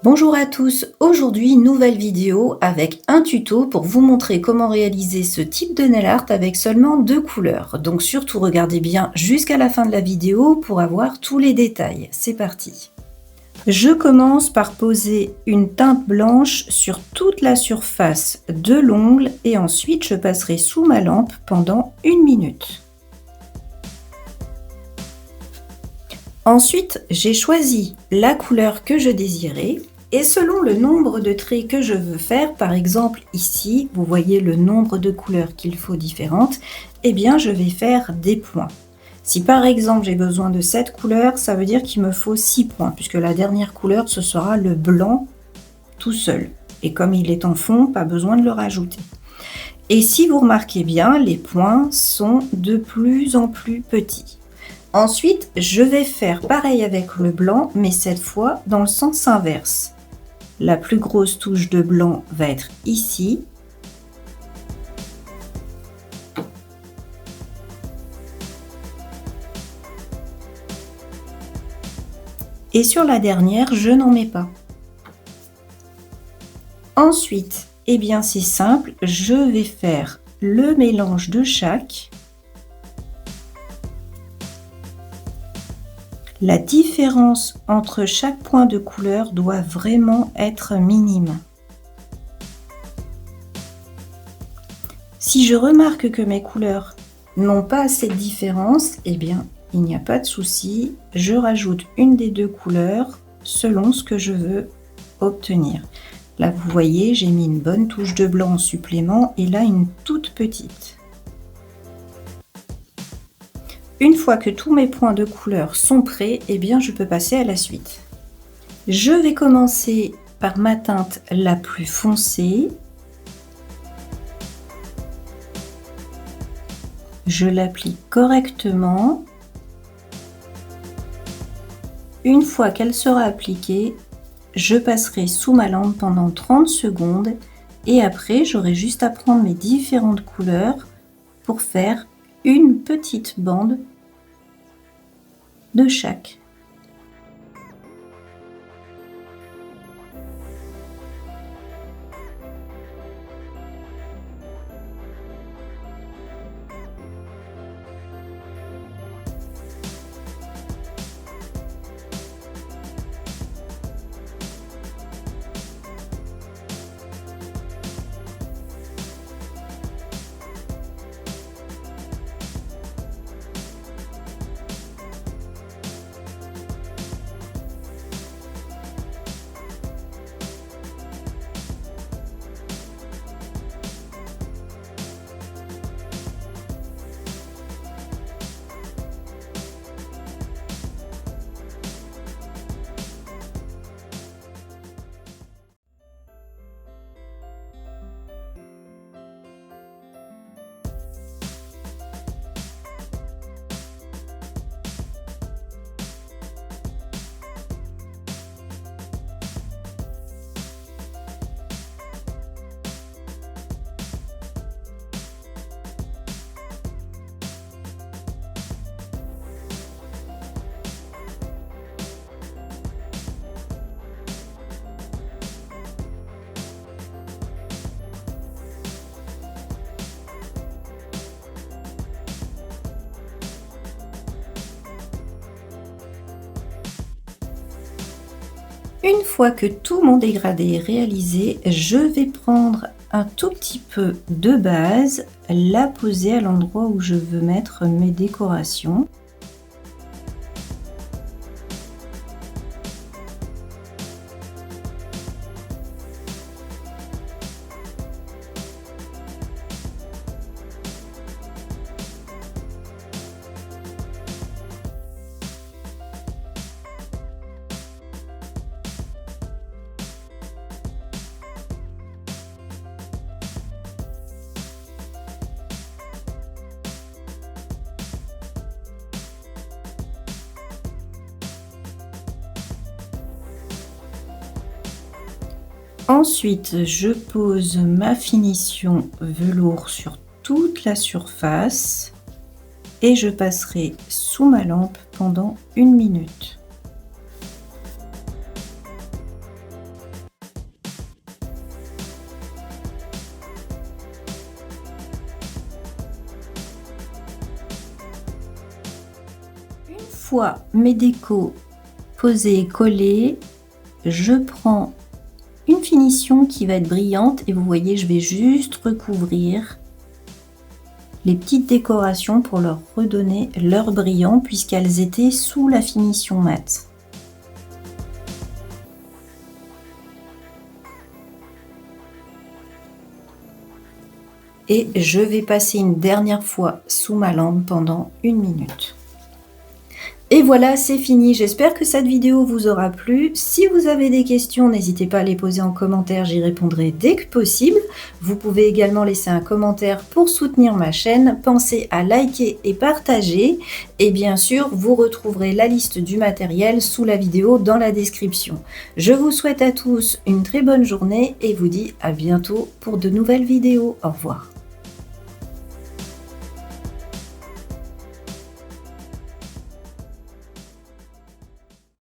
Bonjour à tous, aujourd'hui nouvelle vidéo avec un tuto pour vous montrer comment réaliser ce type de nail art avec seulement 2 couleurs. Donc surtout regardez bien jusqu'à la fin de la vidéo pour avoir tous les détails. C'est parti. Je commence par poser une teinte blanche sur toute la surface de l'ongle et ensuite je passerai sous ma lampe pendant 1 minute. Ensuite, j'ai choisi la couleur que je désirais et selon le nombre de traits que je veux faire, par exemple ici, vous voyez le nombre de couleurs qu'il faut différentes, eh bien je vais faire des points. Si par exemple j'ai besoin de 7 couleurs, ça veut dire qu'il me faut 6 points, puisque la dernière couleur ce sera le blanc tout seul. Et comme il est en fond, pas besoin de le rajouter. Et si vous remarquez bien, les points sont de plus en plus petits. Ensuite, je vais faire pareil avec le blanc, mais cette fois dans le sens inverse. La plus grosse touche de blanc va être ici. Et sur la dernière, je n'en mets pas. Ensuite, eh bien c'est simple, je vais faire le mélange de chaque. La différence entre chaque point de couleur doit vraiment être minime. Si je remarque que mes couleurs n'ont pas assez de différence, eh bien, il n'y a pas de souci. Je rajoute une des 2 couleurs selon ce que je veux obtenir. Là, vous voyez, j'ai mis une bonne touche de blanc en supplément et là, une toute petite. Une fois que tous mes points de couleur sont prêts, eh bien, je peux passer à la suite. Je vais commencer par ma teinte la plus foncée. Je l'applique correctement. Une fois qu'elle sera appliquée, je passerai sous ma lampe pendant 30 secondes et après j'aurai juste à prendre mes différentes couleurs pour faire une petite bande de chaque. Une fois que tout mon dégradé est réalisé, je vais prendre un tout petit peu de base, la poser à l'endroit où je veux mettre mes décorations. Ensuite, je pose ma finition velours sur toute la surface et je passerai sous ma lampe pendant 1 minute. fois mes décos posés et collés, je prends une finition qui va être brillante et vous voyez, je vais juste recouvrir les petites décorations pour leur redonner leur brillant puisqu'elles étaient sous la finition mat. Et je vais passer une dernière fois sous ma lampe pendant 1 minute. Et voilà, c'est fini. J'espère que cette vidéo vous aura plu. Si vous avez des questions, n'hésitez pas à les poser en commentaire, j'y répondrai dès que possible. Vous pouvez également laisser un commentaire pour soutenir ma chaîne. Pensez à liker et partager. Et bien sûr, vous retrouverez la liste du matériel sous la vidéo dans la description. Je vous souhaite à tous une très bonne journée et vous dis à bientôt pour de nouvelles vidéos. Au revoir.